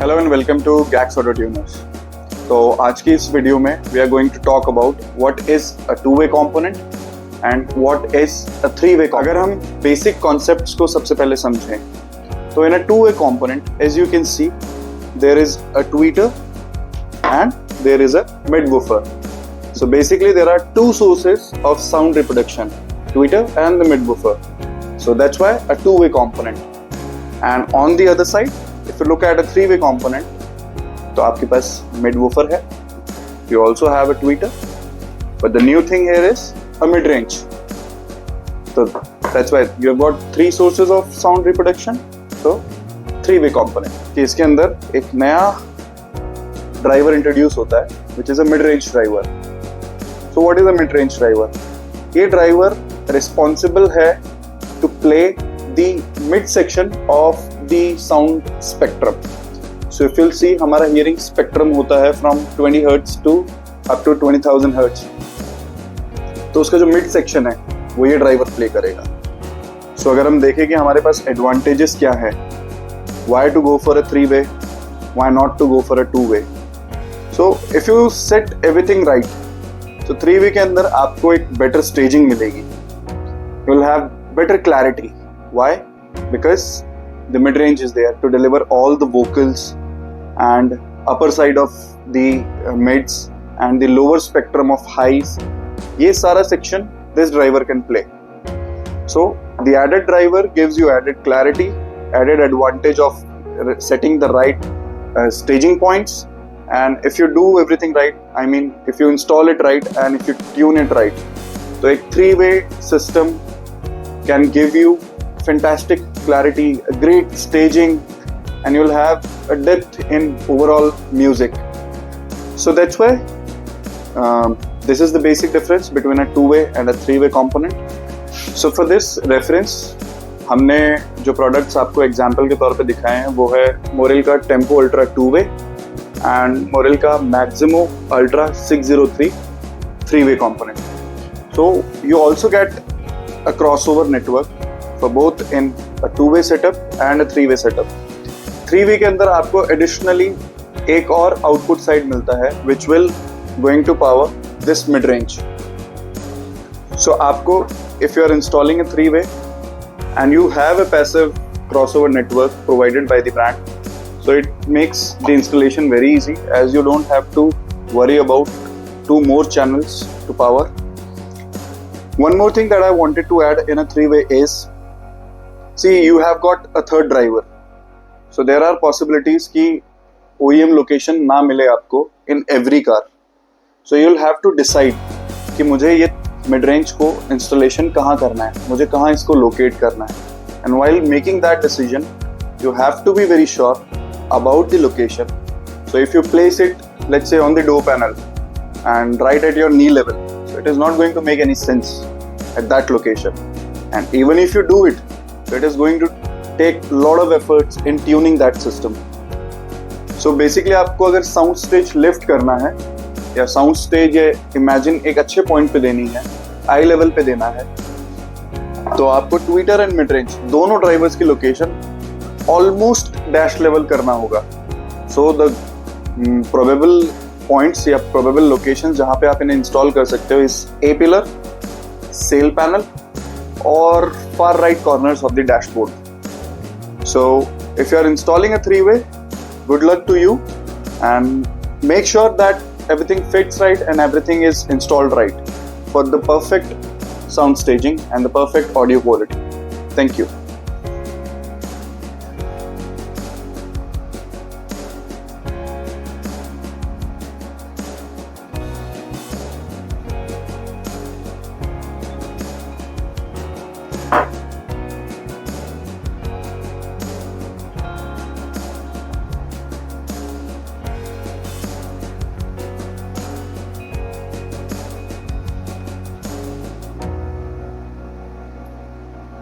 Hello and welcome to gax auto tuners. तो आज की इस वीडियो में we are going to talk about what is a two way component and what is a three way. अगर हम basic concepts को सबसे पहले समझें तो in a two way component as you can see there is a tweeter and there is a mid woofer. So basically there are two sources of sound reproduction, tweeter and the mid woofer. So that's why a two-way component. And on the other side, if you look at a three-way component, तो आपके पास mid woofer है. You also have a tweeter, but the new thing here is a mid range. So that's why you have got three sources of sound reproduction. So three-way component. कि इसके अंदर एक नया driver introduce होता है, which is a mid-range driver. So what is a mid-range driver? ये driver responsible है to play the mid section of the sound spectrum. So if you'll see हमारा hearing spectrum होता है from 20 Hz to up to 20,000 Hz. तो उसका जो mid section है वो ये ड्राइवर प्ले करेगा. So अगर हम देखें कि हमारे पास advantages क्या है, why to go for a three-way, why not to go for a two-way. So if you set everything right, तो थ्री वे के अंदर आपको एक बेटर स्टेजिंग मिलेगी. You will have better clarity. Why? Because the mid range is there to deliver all the vocals and upper side of the mids and the lower spectrum of highs. ये सारा सेक्शन this driver can play. So the added driver gives you added clarity, added advantage of setting the right staging points. And if you do everything right, I mean if you install it right and if you tune it right, so a three-way system can give you fantastic clarity, a great staging, and you'll have a depth in overall music. So that's why this is the basic difference between a two-way and a three-way component. So for this reference, हमने जो products आपको example के तौर पे दिखाए हैं वो है Morel का Tempo Ultra 2-way and Morel का Maximo Ultra 603 three-way component. So you also get a crossover network for both in a two-way setup and a three-way setup. Three-way के अंदर आपको additionally एक और output side मिलता है which will going to power this mid-range. So आपको if you are installing a three-way and you have a passive crossover network provided by the brand, so it makes the installation very easy as you don't have to worry about two more channels to power. One more thing that I wanted to add in a three-way is, see, you have got a third driver. So there are possibilities कि OEM location ना मिले आपको in every car. So you'll have to decide कि मुझे ये mid range को installation कहाँ करना है, मुझे कहाँ इसको locate करना है. And while making that decision, you have to be very sure about the location. So if you place it, let's say on the door panel and right at your knee level, so it is not going to make any sense at that location. And even if you do it, so it is going to take a lot of efforts in tuning that system. So basically आपको अगर sound stage lift करना है या sound stage या imagine एक अच्छे point पे देनी है, eye level पे देना है, तो आपको tweeter and mid range दोनों drivers की location ऑलमोस्ट डैश लेवल करना होगा. सो द प्रोबेबल पॉइंट्स या प्रोबेबल लोकेशंस जहाँ पे आप इन्हें इंस्टॉल कर सकते हो इस ए पिलर, सेल पैनल और far right corners of the dashboard. So if you are installing a three way, good luck to you and make sure that everything fits right and everything is installed right for the perfect sound staging and the perfect audio quality. Thank you.